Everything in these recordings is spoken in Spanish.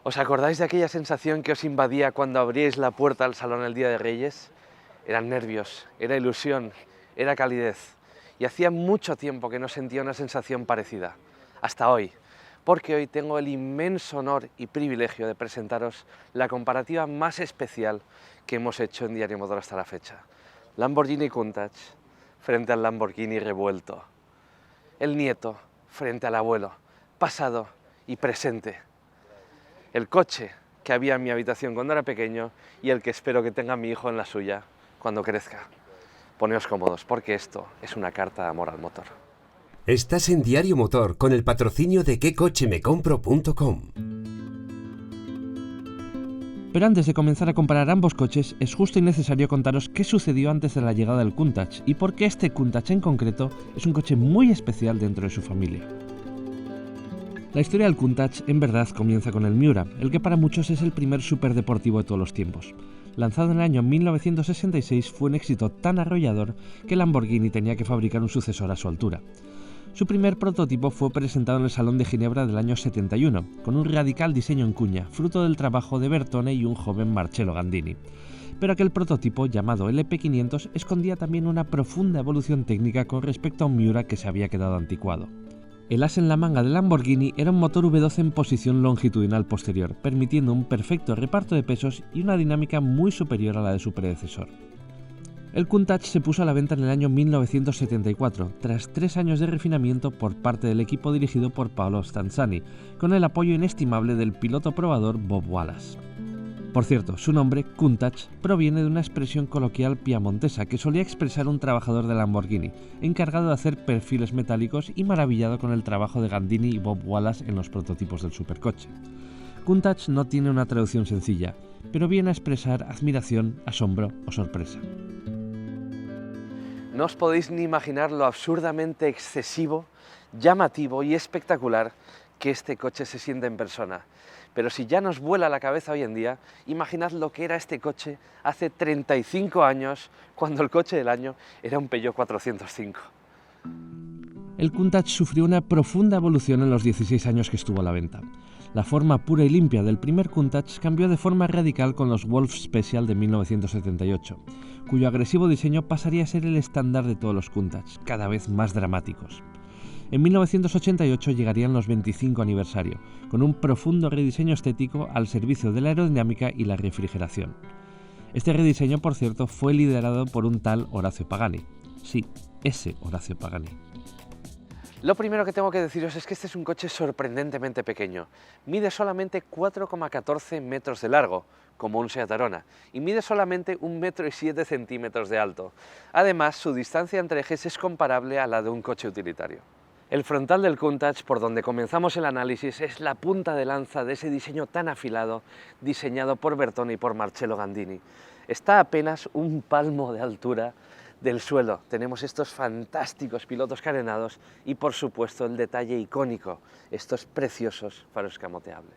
¿Os acordáis de aquella sensación que os invadía cuando abríais la puerta al salón el Día de Reyes? Eran nervios, era ilusión, era calidez. Y hacía mucho tiempo que no sentía una sensación parecida. Hasta hoy, porque hoy tengo el inmenso honor y privilegio de presentaros la comparativa más especial que hemos hecho en Diario Motor hasta la fecha. Lamborghini Countach frente al Lamborghini Revuelto. El nieto frente al abuelo, pasado y presente. El coche que había en mi habitación cuando era pequeño y el que espero que tenga mi hijo en la suya cuando crezca. Poneos cómodos, porque esto es una carta de amor al motor. Estás en Diario Motor con el patrocinio de quecochemecompro.com. Pero antes de comenzar a comparar ambos coches, es justo y necesario contaros qué sucedió antes de la llegada del Countach y por qué este Countach en concreto es un coche muy especial dentro de su familia. La historia del Countach en verdad comienza con el Miura, el que para muchos es el primer superdeportivo de todos los tiempos. Lanzado en el año 1966, fue un éxito tan arrollador que Lamborghini tenía que fabricar un sucesor a su altura. Su primer prototipo fue presentado en el Salón de Ginebra del año 71, con un radical diseño en cuña, fruto del trabajo de Bertone y un joven Marcello Gandini. Pero aquel prototipo, llamado LP500, escondía también una profunda evolución técnica con respecto a un Miura que se había quedado anticuado. El as en la manga de Lamborghini era un motor V12 en posición longitudinal posterior, permitiendo un perfecto reparto de pesos y una dinámica muy superior a la de su predecesor. El Countach se puso a la venta en el año 1974, tras 3 años de refinamiento por parte del equipo dirigido por Paolo Stanzani, con el apoyo inestimable del piloto probador Bob Wallace. Por cierto, su nombre, Countach, proviene de una expresión coloquial piamontesa que solía expresar un trabajador de Lamborghini, encargado de hacer perfiles metálicos y maravillado con el trabajo de Gandini y Bob Wallace en los prototipos del supercoche. Countach no tiene una traducción sencilla, pero viene a expresar admiración, asombro o sorpresa. No os podéis ni imaginar lo absurdamente excesivo, llamativo y espectacular que este coche se siente en persona. Pero si ya nos vuela la cabeza hoy en día, imaginad lo que era este coche hace 35 años, cuando el coche del año era un Peugeot 405. El Countach sufrió una profunda evolución en los 16 años que estuvo a la venta. La forma pura y limpia del primer Countach cambió de forma radical con los Wolf Special de 1978, cuyo agresivo diseño pasaría a ser el estándar de todos los Countach, cada vez más dramáticos. En 1988 llegarían los 25 aniversario, con un profundo rediseño estético al servicio de la aerodinámica y la refrigeración. Este rediseño, por cierto, fue liderado por un tal Orazio Pagani. Sí, ese Orazio Pagani. Lo primero que tengo que deciros es que este es un coche sorprendentemente pequeño. Mide solamente 4,14 metros de largo, como un Seat Arona, y mide solamente 1,7 metros de alto. Además, su distancia entre ejes es comparable a la de un coche utilitario. El frontal del Countach, por donde comenzamos el análisis, es la punta de lanza de ese diseño tan afilado, diseñado por Bertone y por Marcello Gandini. Está a apenas un palmo de altura del suelo. Tenemos estos fantásticos pilotos carenados y, por supuesto, el detalle icónico, estos preciosos faros escamoteables.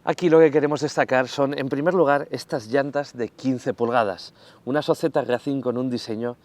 Aquí lo que queremos destacar son, en primer lugar, estas llantas de 15 pulgadas, unas OZ Racing con un diseño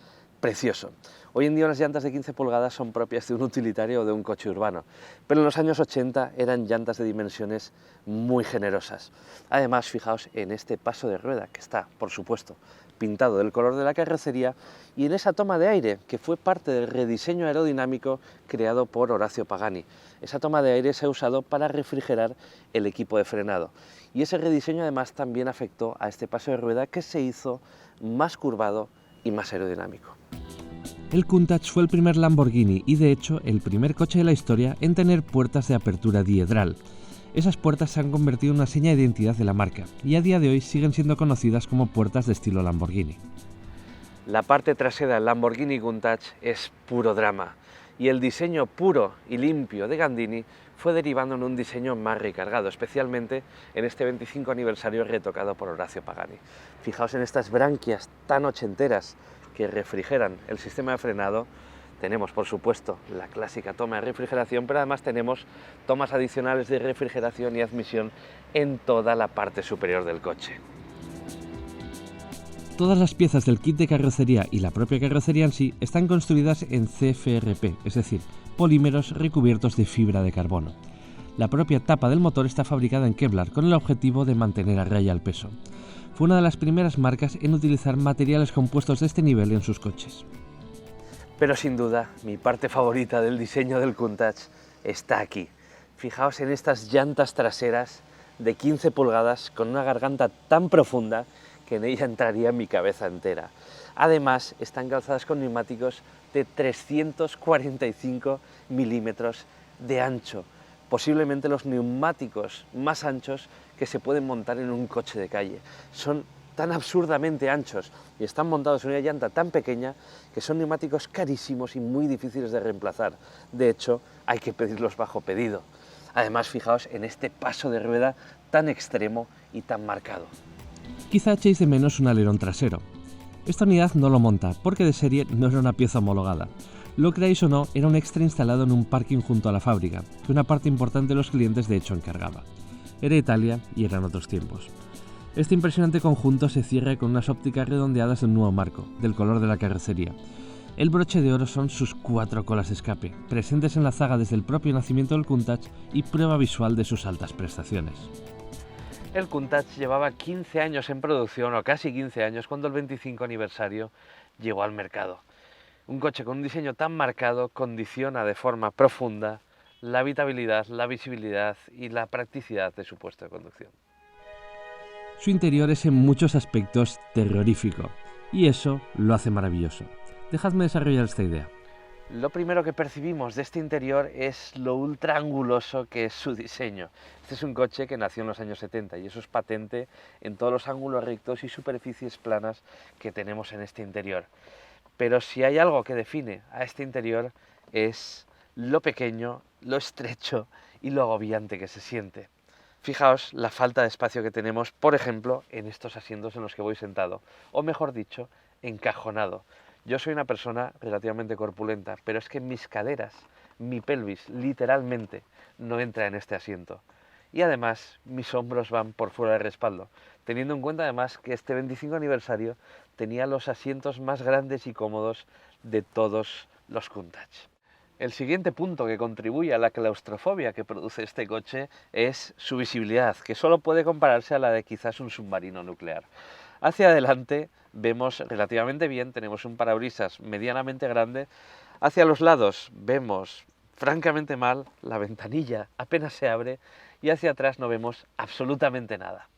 precioso. Hoy en día unas llantas de 15 pulgadas son propias de un utilitario o de un coche urbano, pero en los años 80 eran llantas de dimensiones muy generosas. Además, fijaos en este paso de rueda, que está, por supuesto, pintado del color de la carrocería, y en esa toma de aire, que fue parte del rediseño aerodinámico creado por Orazio Pagani. Esa toma de aire se ha usado para refrigerar el equipo de frenado. Y ese rediseño además también afectó a este paso de rueda, que se hizo más curvado y más aerodinámico. El Countach fue el primer Lamborghini y, de hecho, el primer coche de la historia en tener puertas de apertura diedral. Esas puertas se han convertido en una seña de identidad de la marca y a día de hoy siguen siendo conocidas como puertas de estilo Lamborghini. La parte trasera del Lamborghini Countach es puro drama y el diseño puro y limpio de Gandini fue derivando en un diseño más recargado, especialmente en este 25 aniversario retocado por Orazio Pagani. Fijaos en estas branquias tan ochenteras que refrigeran el sistema de frenado. Tenemos, por supuesto, la clásica toma de refrigeración, pero además tenemos tomas adicionales de refrigeración y admisión en toda la parte superior del coche. Todas las piezas del kit de carrocería y la propia carrocería en sí están construidas en CFRP, es decir, polímeros recubiertos de fibra de carbono. La propia tapa del motor está fabricada en Kevlar con el objetivo de mantener a raya el peso. Fue una de las primeras marcas en utilizar materiales compuestos de este nivel en sus coches. Pero sin duda, mi parte favorita del diseño del Countach está aquí. Fijaos en estas llantas traseras de 15 pulgadas con una garganta tan profunda que en ella entraría mi cabeza entera. Además, están calzadas con neumáticos de 345 milímetros de ancho, posiblemente los neumáticos más anchos que se pueden montar en un coche de calle. Son tan absurdamente anchos y están montados en una llanta tan pequeña que son neumáticos carísimos y muy difíciles de reemplazar. De hecho, hay que pedirlos bajo pedido. Además, fijaos en este paso de rueda tan extremo y tan marcado. Quizá echéis de menos un alerón trasero. Esta unidad no lo monta, porque de serie no era una pieza homologada. Lo creáis o no, era un extra instalado en un parking junto a la fábrica, que una parte importante de los clientes de hecho encargaba. Era Italia y eran otros tiempos. Este impresionante conjunto se cierra con unas ópticas redondeadas de un nuevo marco, del color de la carrocería. El broche de oro son sus 4 colas de escape, presentes en la zaga desde el propio nacimiento del Countach y prueba visual de sus altas prestaciones. El Countach llevaba 15 años en producción, o casi 15 años, cuando el 25 aniversario llegó al mercado. Un coche con un diseño tan marcado condiciona de forma profunda la habitabilidad, la visibilidad y la practicidad de su puesto de conducción. Su interior es en muchos aspectos terrorífico, y eso lo hace maravilloso. Dejadme desarrollar esta idea. Lo primero que percibimos de este interior es lo ultra anguloso que es su diseño. Este es un coche que nació en los años 70 y eso es patente en todos los ángulos rectos y superficies planas que tenemos en este interior. Pero si hay algo que define a este interior es lo pequeño, lo estrecho y lo agobiante que se siente. Fijaos la falta de espacio que tenemos, por ejemplo, en estos asientos en los que voy sentado, o mejor dicho, encajonado. Yo soy una persona relativamente corpulenta, pero es que mis caderas, mi pelvis, literalmente, no entra en este asiento. Y además, mis hombros van por fuera del respaldo, teniendo en cuenta además que este 25 aniversario tenía los asientos más grandes y cómodos de todos los Countach. El siguiente punto que contribuye a la claustrofobia que produce este coche es su visibilidad, que solo puede compararse a la de quizás un submarino nuclear. Hacia adelante vemos relativamente bien, tenemos un parabrisas medianamente grande. Hacia los lados vemos francamente mal, la ventanilla apenas se abre y hacia atrás no vemos absolutamente nada.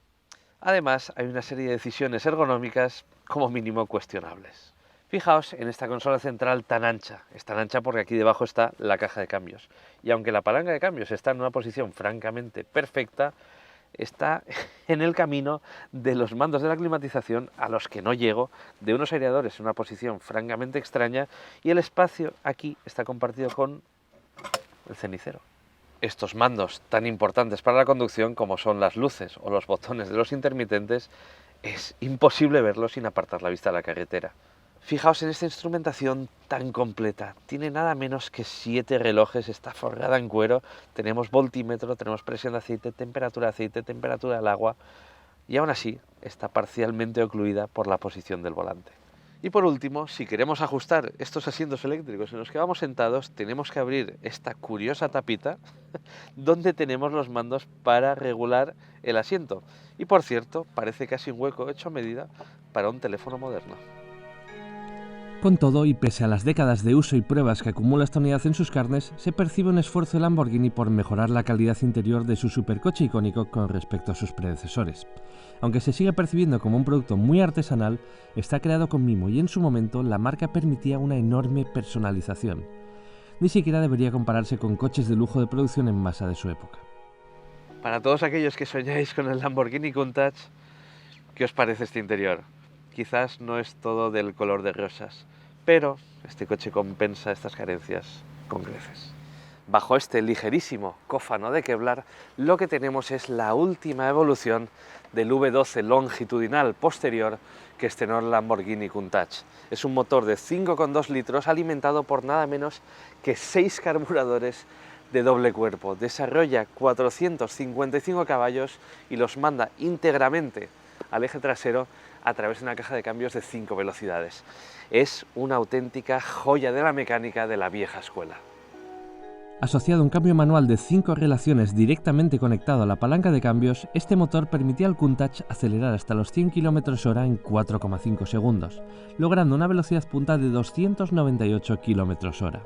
Además, hay una serie de decisiones ergonómicas como mínimo cuestionables. Fijaos en esta consola central tan ancha. Es tan ancha porque aquí debajo está la caja de cambios. Y aunque la palanca de cambios está en una posición francamente perfecta, está en el camino de los mandos de la climatización a los que no llego, de unos aireadores en una posición francamente extraña y el espacio aquí está compartido con el cenicero. Estos mandos tan importantes para la conducción como son las luces o los botones de los intermitentes, es imposible verlos sin apartar la vista de la carretera. Fijaos en esta instrumentación tan completa, tiene nada menos que 7 relojes, está forrada en cuero, tenemos voltímetro, tenemos presión de aceite, temperatura del agua y aún así está parcialmente ocluida por la posición del volante. Y por último, si queremos ajustar estos asientos eléctricos en los que vamos sentados, tenemos que abrir esta curiosa tapita donde tenemos los mandos para regular el asiento. Y por cierto, parece casi un hueco hecho a medida para un teléfono moderno. Con todo, y pese a las décadas de uso y pruebas que acumula esta unidad en sus carnes, se percibe un esfuerzo de Lamborghini por mejorar la calidad interior de su supercoche icónico con respecto a sus predecesores. Aunque se sigue percibiendo como un producto muy artesanal, está creado con mimo y en su momento la marca permitía una enorme personalización. Ni siquiera debería compararse con coches de lujo de producción en masa de su época. Para todos aquellos que soñáis con el Lamborghini Countach, ¿qué os parece este interior? Quizás no es todo del color de rosas, pero este coche compensa estas carencias con creces. Bajo este ligerísimo cófano de Kevlar, lo que tenemos es la última evolución del V12 longitudinal posterior que estrenó el Lamborghini Countach. Es un motor de 5,2 litros alimentado por nada menos que 6 carburadores de doble cuerpo. Desarrolla 455 caballos y los manda íntegramente al eje trasero a través de una caja de cambios de 5 velocidades. Es una auténtica joya de la mecánica de la vieja escuela. Asociado a un cambio manual de 5 relaciones directamente conectado a la palanca de cambios, este motor permitía al Countach acelerar hasta los 100 km/h en 4,5 segundos, logrando una velocidad punta de 298 km/h.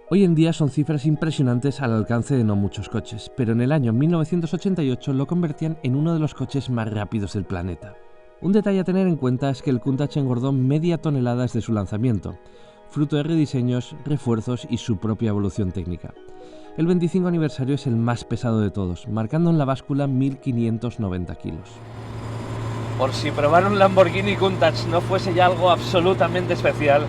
Hoy en día son cifras impresionantes al alcance de no muchos coches, pero en el año 1988 lo convertían en uno de los coches más rápidos del planeta. Un detalle a tener en cuenta es que el Countach engordó media tonelada desde su lanzamiento, fruto de rediseños, refuerzos y su propia evolución técnica. El 25 aniversario es el más pesado de todos, marcando en la báscula 1.590 kilos. Por si probar un Lamborghini Countach no fuese ya algo absolutamente especial,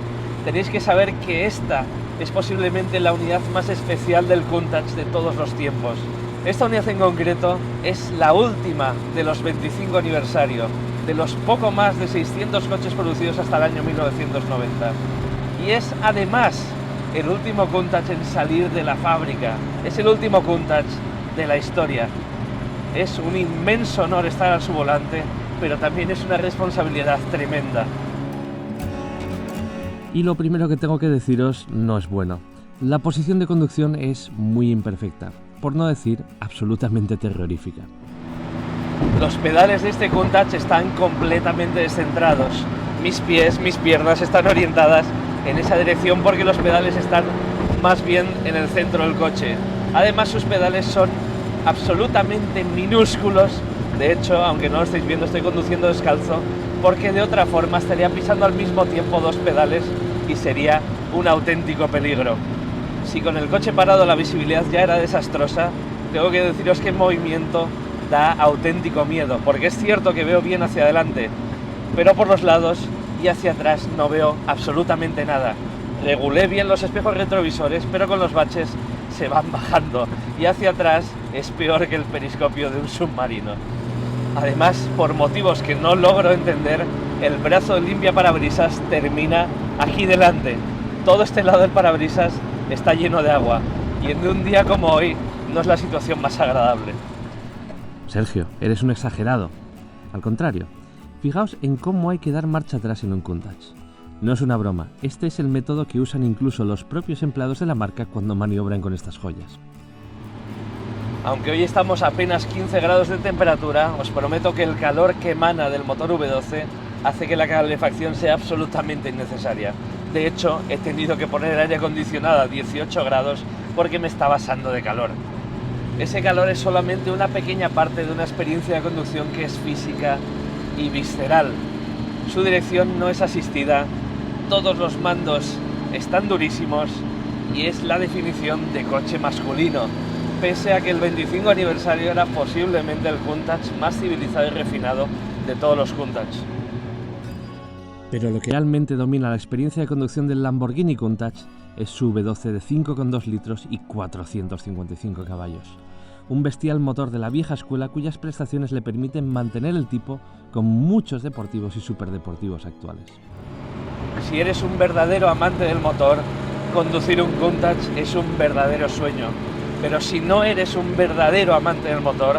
tenéis que saber que esta es posiblemente la unidad más especial del Countach de todos los tiempos. Esta unidad en concreto es la última de los 25 aniversario, de los poco más de 600 coches producidos hasta el año 1990. Y es además el último Countach en salir de la fábrica, es el último Countach de la historia. Es un inmenso honor estar a su volante, pero también es una responsabilidad tremenda. Y lo primero que tengo que deciros no es bueno. La posición de conducción es muy imperfecta, por no decir absolutamente terrorífica. Los pedales de este Countach están completamente descentrados. Mis pies, mis piernas están orientadas en esa dirección porque los pedales están más bien en el centro del coche. Además, sus pedales son absolutamente minúsculos. De hecho, aunque no lo estéis viendo, estoy conduciendo descalzo, porque de otra forma estaría pisando al mismo tiempo dos pedales y sería un auténtico peligro. Si con el coche parado la visibilidad ya era desastrosa, tengo que deciros que en movimiento da auténtico miedo, porque es cierto que veo bien hacia adelante, pero por los lados y hacia atrás no veo absolutamente nada. Regulé bien los espejos retrovisores, pero con los baches se van bajando y hacia atrás es peor que el periscopio de un submarino. Además, por motivos que no logro entender, el brazo del limpiaparabrisas termina aquí delante. Todo este lado del parabrisas está lleno de agua y en un día como hoy no es la situación más agradable. Sergio, eres un exagerado. Al contrario, fijaos en cómo hay que dar marcha atrás en un Countach. No es una broma, este es el método que usan incluso los propios empleados de la marca cuando maniobran con estas joyas. Aunque hoy estamos a apenas 15 grados de temperatura, os prometo que el calor que emana del motor V12 hace que la calefacción sea absolutamente innecesaria. De hecho, he tenido que poner el aire acondicionado a 18 grados porque me estaba asando de calor. Ese calor es solamente una pequeña parte de una experiencia de conducción que es física y visceral. Su dirección no es asistida, todos los mandos están durísimos y es la definición de coche masculino, pese a que el 25 aniversario era posiblemente el Countach más civilizado y refinado de todos los Countach. Pero lo que realmente domina la experiencia de conducción del Lamborghini Countach es su V12 de 5,2 litros y 455 caballos. Un bestial motor de la vieja escuela cuyas prestaciones le permiten mantener el tipo con muchos deportivos y superdeportivos actuales. Si eres un verdadero amante del motor, conducir un Countach es un verdadero sueño. Pero si no eres un verdadero amante del motor,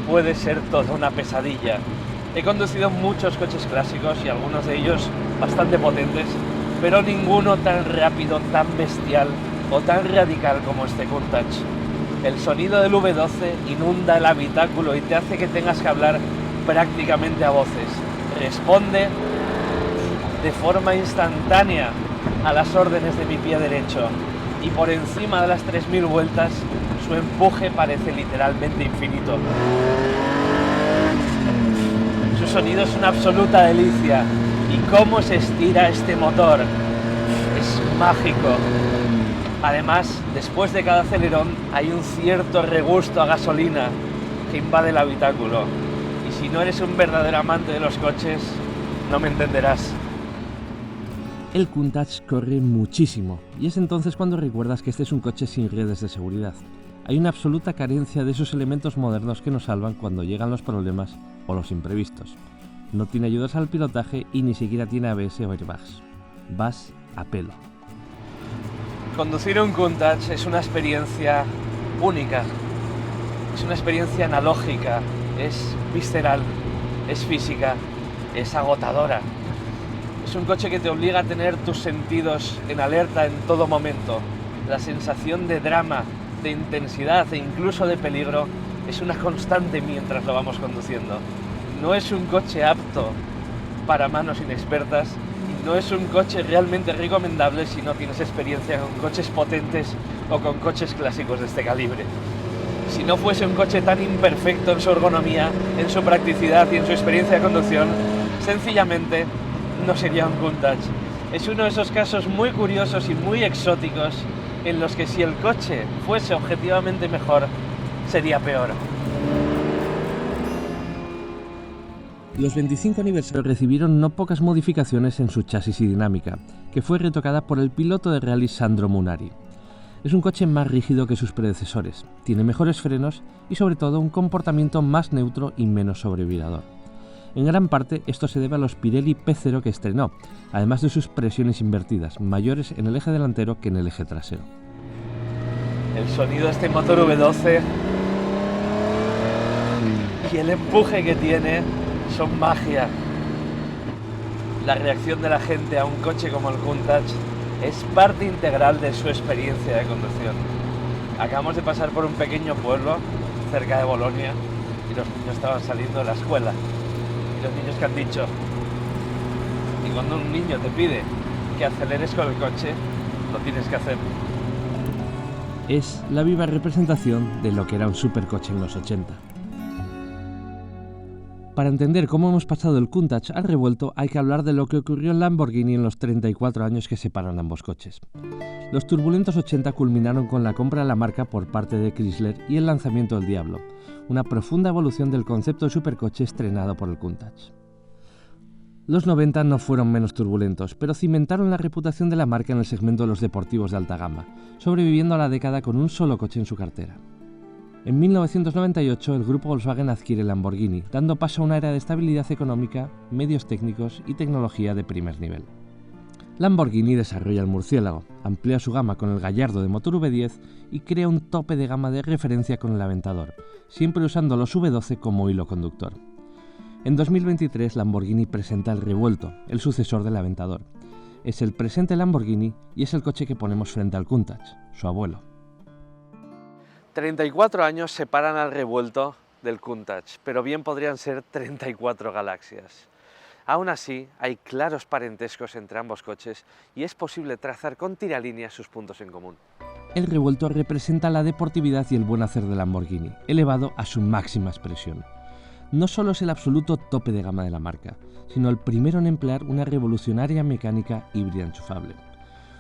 puede ser toda una pesadilla. He conducido muchos coches clásicos y algunos de ellos bastante potentes, pero ninguno tan rápido, tan bestial o tan radical como este Countach. El sonido del V12 inunda el habitáculo y te hace que tengas que hablar prácticamente a voces. Responde de forma instantánea a las órdenes de mi pie derecho y por encima de las 3000 vueltas su empuje parece literalmente infinito. Su sonido es una absoluta delicia y cómo se estira este motor. Es mágico. Además, después de cada acelerón hay un cierto regusto a gasolina que invade el habitáculo. Y si no eres un verdadero amante de los coches, no me entenderás. El Countach corre muchísimo y es entonces cuando recuerdas que este es un coche sin redes de seguridad. Hay una absoluta carencia de esos elementos modernos que nos salvan cuando llegan los problemas o los imprevistos. No tiene ayudas al pilotaje y ni siquiera tiene ABS o airbags. Vas a pelo. Conducir un Countach es una experiencia única, es una experiencia analógica, es visceral, es física, es agotadora. Es un coche que te obliga a tener tus sentidos en alerta en todo momento. la sensación de drama, de intensidad e incluso de peligro es una constante mientras lo vamos conduciendo. No es un coche apto para manos inexpertas y no es un coche realmente recomendable si no tienes experiencia con coches potentes o con coches clásicos de este calibre. Si no fuese un coche tan imperfecto en su ergonomía, en su practicidad y en su experiencia de conducción, sencillamente no sería un Countach. Es uno de esos casos muy curiosos y muy exóticos en los que si el coche fuese objetivamente mejor, sería peor. Los 25 aniversarios recibieron no pocas modificaciones en su chasis y dinámica, que fue retocada por el piloto de rally Sandro Munari. Es un coche más rígido que sus predecesores, tiene mejores frenos y sobre todo un comportamiento más neutro y menos sobrevirador. En gran parte esto se debe a los Pirelli P0 que estrenó, además de sus presiones invertidas, mayores en el eje delantero que en el eje trasero. El sonido de este motor V12 y el empuje que tiene son magia. La reacción de la gente a un coche como el Countach es parte integral de su experiencia de conducción. Acabamos de pasar por un pequeño pueblo cerca de Bolonia y los niños estaban saliendo de la escuela. Y los niños que han dicho, y cuando un niño te pide que aceleres con el coche, lo tienes que hacer. Es la viva representación de lo que era un supercoche en los 80. Para entender cómo hemos pasado del Countach al revuelto hay que hablar de lo que ocurrió en Lamborghini en los 34 años que separan ambos coches. Los turbulentos 80 culminaron con la compra de la marca por parte de Chrysler y el lanzamiento del Diablo, una profunda evolución del concepto de supercoche estrenado por el Countach. Los 90 no fueron menos turbulentos, pero cimentaron la reputación de la marca en el segmento de los deportivos de alta gama, sobreviviendo a la década con un solo coche en su cartera. En 1998 el grupo Volkswagen adquiere Lamborghini, dando paso a una era de estabilidad económica, medios técnicos y tecnología de primer nivel. Lamborghini desarrolla el Murciélago, amplía su gama con el Gallardo de motor V10 y crea un tope de gama de referencia con el Aventador, siempre usando los V12 como hilo conductor. En 2023 Lamborghini presenta el Revuelto, el sucesor del Aventador. Es el presente Lamborghini y es el coche que ponemos frente al Countach, su abuelo. 34 años separan al Revuelto del Countach, pero bien podrían ser 34 galaxias. Aún así, hay claros parentescos entre ambos coches y es posible trazar con tiralíneas sus puntos en común. El Revuelto representa la deportividad y el buen hacer de Lamborghini, elevado a su máxima expresión. No solo es el absoluto tope de gama de la marca, sino el primero en emplear una revolucionaria mecánica híbrida enchufable.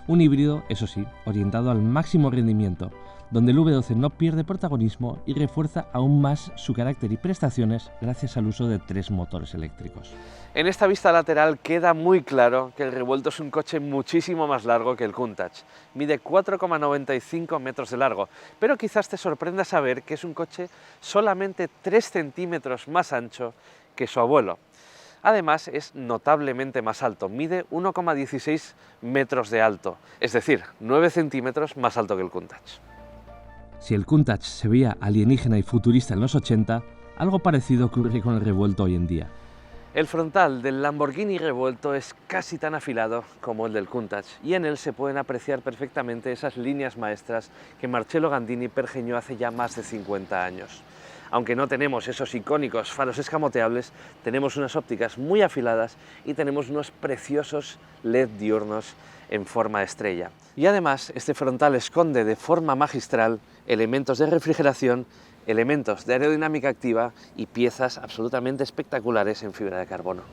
Un híbrido, eso sí, orientado al máximo rendimiento, donde el V12 no pierde protagonismo y refuerza aún más su carácter y prestaciones gracias al uso de 3 motores eléctricos. En esta vista lateral queda muy claro que el Revuelto es un coche muchísimo más largo que el Countach. Mide 4,95 metros de largo, pero quizás te sorprenda saber que es un coche solamente 3 centímetros más ancho que su abuelo. Además es notablemente más alto, mide 1,16 metros de alto, es decir, 9 centímetros más alto que el Countach. Si el Countach se veía alienígena y futurista en los 80, algo parecido ocurre con el Revuelto hoy en día. El frontal del Lamborghini Revuelto es casi tan afilado como el del Countach y en él se pueden apreciar perfectamente esas líneas maestras que Marcello Gandini pergeñó hace ya más de 50 años. Aunque no tenemos esos icónicos faros escamoteables, tenemos unas ópticas muy afiladas y tenemos unos preciosos LED diurnos en forma de estrella. Y además, este frontal esconde de forma magistral elementos de refrigeración, elementos de aerodinámica activa y piezas absolutamente espectaculares en fibra de carbono.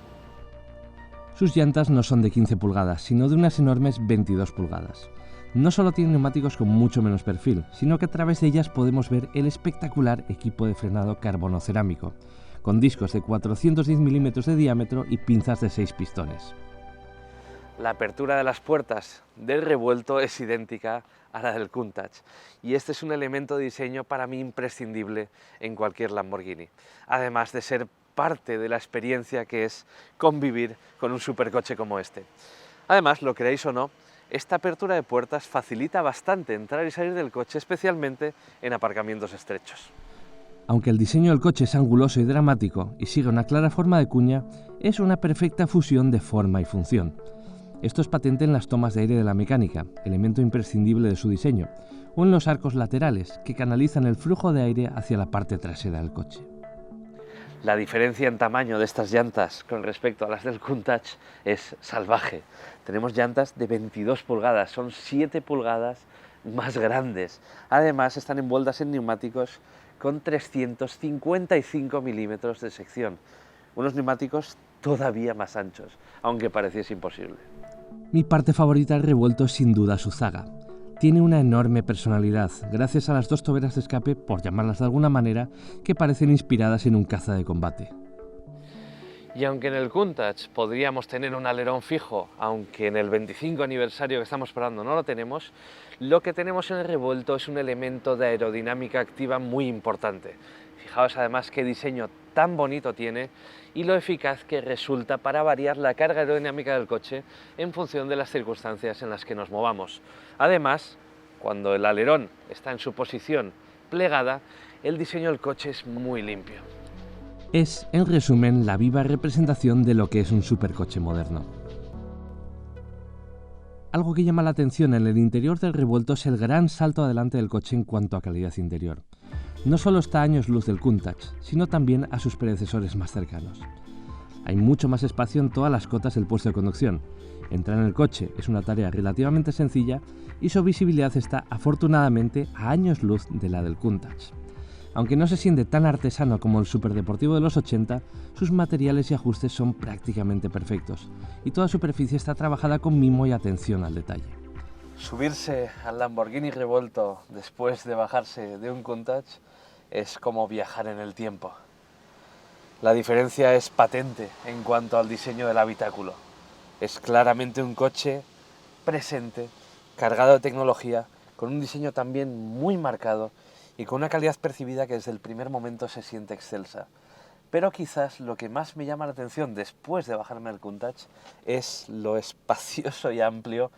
Sus llantas no son de 15 pulgadas, sino de unas enormes 22 pulgadas. No solo tienen neumáticos con mucho menos perfil, sino que a través de ellas podemos ver el espectacular equipo de frenado carbono cerámico, con discos de 410 milímetros de diámetro y pinzas de 6 pistones. La apertura de las puertas del Revuelto es idéntica a la del Countach y este es un elemento de diseño para mí imprescindible en cualquier Lamborghini, además de ser parte de la experiencia que es convivir con un supercoche como este. Además, lo creáis o no, esta apertura de puertas facilita bastante entrar y salir del coche, especialmente en aparcamientos estrechos. Aunque el diseño del coche es anguloso y dramático y sigue una clara forma de cuña, es una perfecta fusión de forma y función. Esto es patente en las tomas de aire de la mecánica, elemento imprescindible de su diseño, o en los arcos laterales, que canalizan el flujo de aire hacia la parte trasera del coche. La diferencia en tamaño de estas llantas con respecto a las del Countach es salvaje. Tenemos llantas de 22 pulgadas, son 7 pulgadas más grandes. Además están envueltas en neumáticos con 355 milímetros de sección. Unos neumáticos todavía más anchos, aunque pareciese imposible. Mi parte favorita del revuelto es sin duda su zaga. Tiene una enorme personalidad, gracias a las 2 toberas de escape, por llamarlas de alguna manera, que parecen inspiradas en un caza de combate. Y aunque en el Countach podríamos tener un alerón fijo, aunque en el 25 aniversario que estamos esperando no lo tenemos, lo que tenemos en el revuelto es un elemento de aerodinámica activa muy importante. Fijaos además qué diseño tan bonito tiene y lo eficaz que resulta para variar la carga aerodinámica del coche en función de las circunstancias en las que nos movamos. Además, cuando el alerón está en su posición plegada, el diseño del coche es muy limpio. Es, en resumen, la viva representación de lo que es un supercoche moderno. Algo que llama la atención en el interior del revuelto es el gran salto adelante del coche en cuanto a calidad interior. No solo está a años luz del Countach, sino también a sus predecesores más cercanos. Hay mucho más espacio en todas las cotas del puesto de conducción. Entrar en el coche es una tarea relativamente sencilla y su visibilidad está afortunadamente a años luz de la del Countach. Aunque no se siente tan artesano como el superdeportivo de los 80, sus materiales y ajustes son prácticamente perfectos y toda superficie está trabajada con mimo y atención al detalle. Subirse al Lamborghini Revuelto después de bajarse de un Countach es como viajar en el tiempo. La diferencia es patente en cuanto al diseño del habitáculo. Es claramente un coche presente, cargado de tecnología, con un diseño también muy marcado y con una calidad percibida que desde el primer momento se siente excelsa. Pero quizás lo que más me llama la atención después de bajarme del Countach es lo espacioso y amplio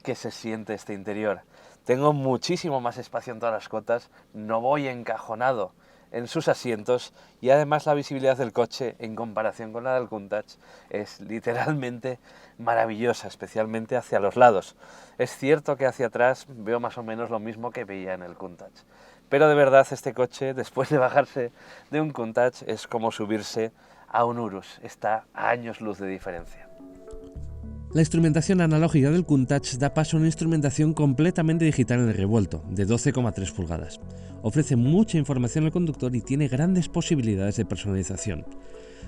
que se siente este interior. Tengo muchísimo más espacio en todas las cotas, no voy encajonado en sus asientos y además la visibilidad del coche en comparación con la del Countach es literalmente maravillosa, especialmente hacia los lados. Es cierto que hacia atrás veo más o menos lo mismo que veía en el Countach, pero de verdad este coche, después de bajarse de un Countach, es como subirse a un Urus, está a años luz de diferencia. La instrumentación analógica del Countach da paso a una instrumentación completamente digital en el revuelto, de 12,3 pulgadas. Ofrece mucha información al conductor y tiene grandes posibilidades de personalización.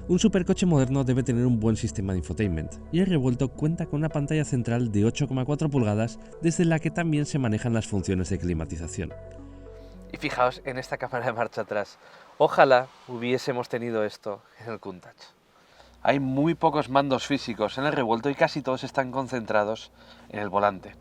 Un supercoche moderno debe tener un buen sistema de infotainment, y el revuelto cuenta con una pantalla central de 8,4 pulgadas desde la que también se manejan las funciones de climatización. Y fijaos en esta cámara de marcha atrás. Ojalá hubiésemos tenido esto en el Countach. Hay muy pocos mandos físicos en el revuelto y casi todos están concentrados en el volante.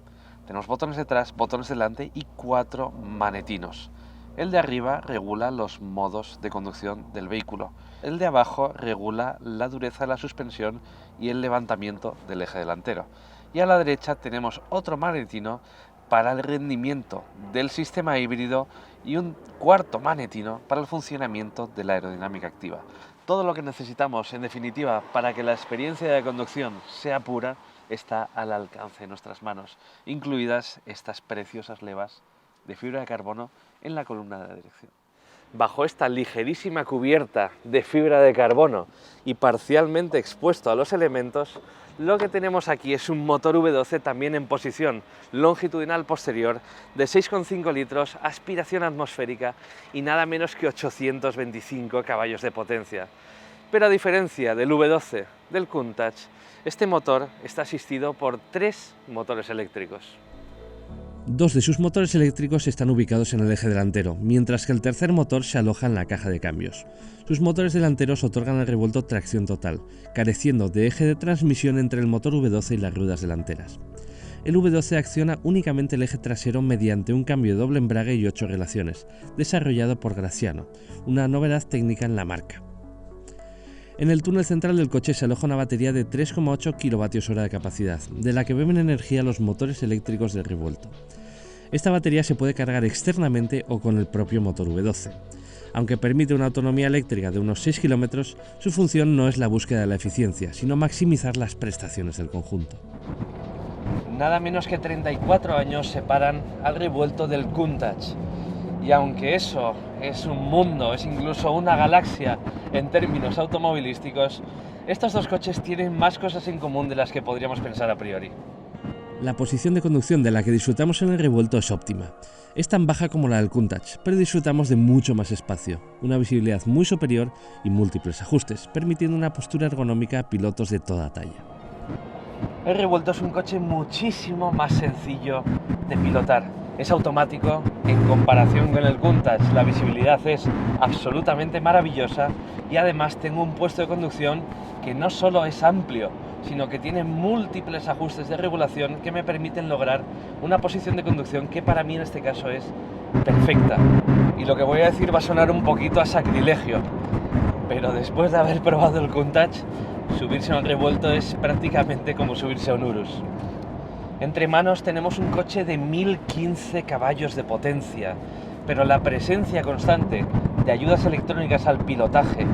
Tenemos botones detrás, botones delante y 4 manetinos. El de arriba regula los modos de conducción del vehículo. El de abajo regula la dureza de la suspensión y el levantamiento del eje delantero. Y a la derecha tenemos otro manetino para el rendimiento del sistema híbrido y un cuarto manetino para el funcionamiento de la aerodinámica activa. Todo lo que necesitamos, en definitiva, para que la experiencia de conducción sea pura, está al alcance de nuestras manos, incluidas estas preciosas levas de fibra de carbono en la columna de la dirección. Bajo esta ligerísima cubierta de fibra de carbono y parcialmente expuesto a los elementos, lo que tenemos aquí es un motor V12 también en posición longitudinal posterior de 6,5 litros, aspiración atmosférica y nada menos que 825 caballos de potencia. Pero a diferencia del V12 del Countach, este motor está asistido por 3 motores eléctricos. 2 de sus motores eléctricos están ubicados en el eje delantero, mientras que el tercer motor se aloja en la caja de cambios. Sus motores delanteros otorgan al revuelto tracción total, careciendo de eje de transmisión entre el motor V12 y las ruedas delanteras. El V12 acciona únicamente el eje trasero mediante un cambio de doble embrague y 8 relaciones, desarrollado por Graciano, una novedad técnica en la marca. En el túnel central del coche se aloja una batería de 3,8 kWh de capacidad, de la que beben energía los motores eléctricos del revuelto. Esta batería se puede cargar externamente o con el propio motor V12. Aunque permite una autonomía eléctrica de unos 6 km, su función no es la búsqueda de la eficiencia, sino maximizar las prestaciones del conjunto. Nada menos que 34 años separan al revuelto del Countach. Y aunque eso es un mundo, es incluso una galaxia en términos automovilísticos, estos dos coches tienen más cosas en común de las que podríamos pensar a priori. La posición de conducción de la que disfrutamos en el revuelto es óptima. Es tan baja como la del Countach, pero disfrutamos de mucho más espacio, una visibilidad muy superior y múltiples ajustes, permitiendo una postura ergonómica a pilotos de toda talla. El revuelto es un coche muchísimo más sencillo de pilotar. Es automático en comparación con el Countach, la visibilidad es absolutamente maravillosa y además tengo un puesto de conducción que no solo es amplio, sino que tiene múltiples ajustes de regulación que me permiten lograr una posición de conducción que para mí en este caso es perfecta. Y lo que voy a decir va a sonar un poquito a sacrilegio, pero después de haber probado el Countach, subirse a un revuelto es prácticamente como subirse a un Urus. Entre manos tenemos un coche de 1015 caballos de potencia, pero la presencia constante de ayudas electrónicas al pilotaje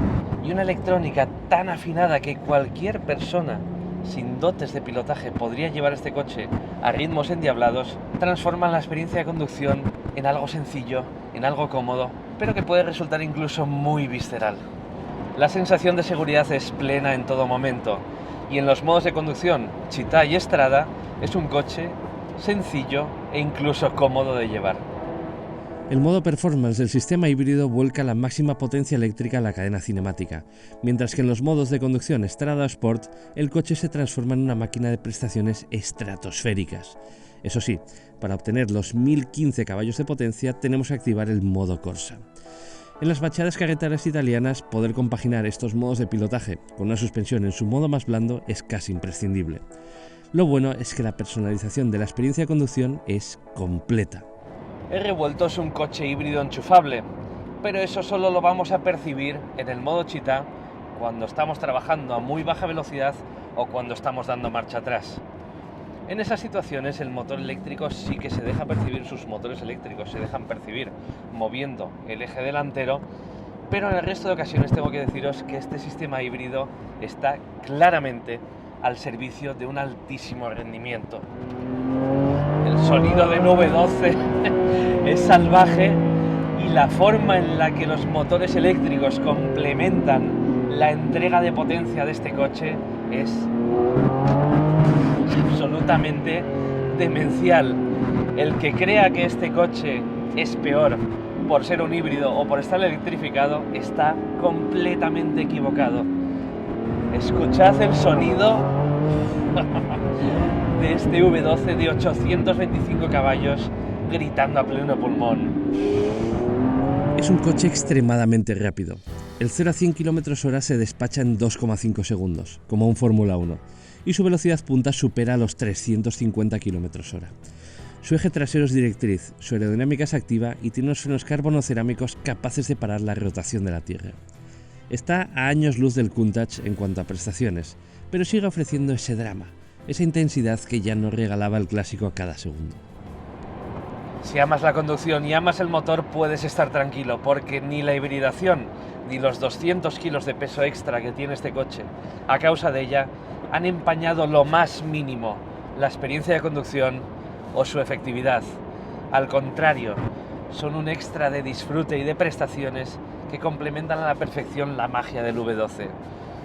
y una electrónica tan afinada que cualquier persona sin dotes de pilotaje podría llevar este coche a ritmos endiablados, transforman la experiencia de conducción en algo sencillo, en algo cómodo, pero que puede resultar incluso muy visceral. La sensación de seguridad es plena en todo momento y en los modos de conducción Chita y Strada es un coche sencillo e incluso cómodo de llevar. El modo performance del sistema híbrido vuelca la máxima potencia eléctrica a la cadena cinemática, mientras que en los modos de conducción Strada o Sport el coche se transforma en una máquina de prestaciones estratosféricas. Eso sí, para obtener los 1015 caballos de potencia tenemos que activar el modo Corsa. En las fachadas carreteras italianas, poder compaginar estos modos de pilotaje con una suspensión en su modo más blando es casi imprescindible. Lo bueno es que la personalización de la experiencia de conducción es completa. El revuelto es un coche híbrido enchufable, pero eso solo lo vamos a percibir en el modo Chita cuando estamos trabajando a muy baja velocidad o cuando estamos dando marcha atrás. En esas situaciones el motor eléctrico sí que se deja percibir, sus motores eléctricos se dejan percibir moviendo el eje delantero, pero en el resto de ocasiones tengo que deciros que este sistema híbrido está claramente al servicio de un altísimo rendimiento. El sonido del V12 es salvaje y la forma en la que los motores eléctricos complementan la entrega de potencia de este coche es absolutamente demencial. El que crea que este coche es peor por ser un híbrido o por estar electrificado está completamente equivocado. Escuchad el sonido de este V12 de 825 caballos gritando a pleno pulmón. Es un coche extremadamente rápido. El 0 a 100 km/h se despacha en 2,5 segundos, como un Fórmula 1, y su velocidad punta supera los 350 km/h. Su eje trasero es directriz, su aerodinámica es activa y tiene unos frenos carbonocerámicos capaces de parar la rotación de la Tierra. Está a años luz del Countach en cuanto a prestaciones, pero sigue ofreciendo ese drama, esa intensidad que ya nos regalaba el clásico a cada segundo. Si amas la conducción y amas el motor, puedes estar tranquilo, porque ni la hibridación ni los 200 kilos de peso extra que tiene este coche a causa de ella han empañado lo más mínimo la experiencia de conducción o su efectividad. Al contrario, son un extra de disfrute y de prestaciones que complementan a la perfección la magia del V12.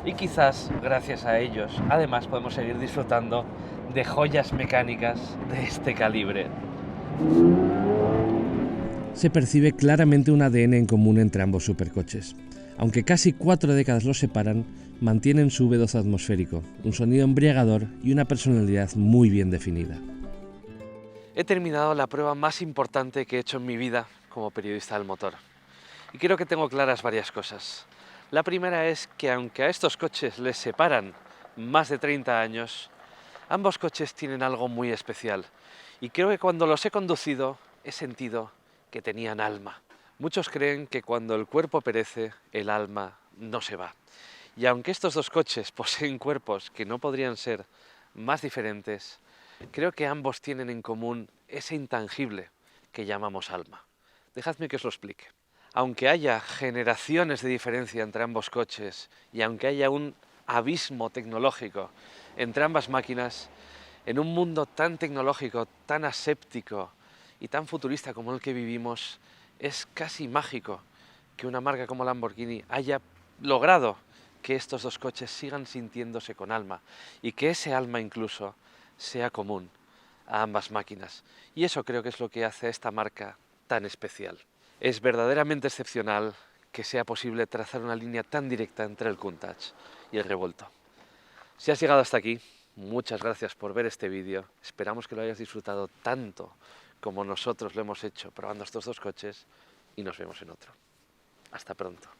Y quizás, gracias a ellos, además podemos seguir disfrutando de joyas mecánicas de este calibre. Se percibe claramente un ADN en común entre ambos supercoches. Aunque casi 4 décadas los separan, mantienen su V12 atmosférico, un sonido embriagador y una personalidad muy bien definida. He terminado la prueba más importante que he hecho en mi vida como periodista del motor. Y creo que tengo claras varias cosas. La primera es que aunque a estos coches les separan más de 30 años, ambos coches tienen algo muy especial. Y creo que cuando los he conducido he sentido que tenían alma. Muchos creen que cuando el cuerpo perece, el alma no se va. Y aunque estos dos coches poseen cuerpos que no podrían ser más diferentes, creo que ambos tienen en común ese intangible que llamamos alma. Dejadme que os lo explique. Aunque haya generaciones de diferencia entre ambos coches y aunque haya un abismo tecnológico entre ambas máquinas, En un mundo tan tecnológico, tan aséptico y tan futurista como el que vivimos, es casi mágico que una marca como Lamborghini haya logrado que estos dos coches sigan sintiéndose con alma y que ese alma incluso sea común a ambas máquinas. Y eso creo que es lo que hace a esta marca tan especial. Es verdaderamente excepcional que sea posible trazar una línea tan directa entre el Countach y el Revuelto. Si has llegado hasta aquí, muchas gracias por ver este vídeo. Esperamos que lo hayas disfrutado tanto como nosotros lo hemos hecho probando estos dos coches y nos vemos en otro. Hasta pronto.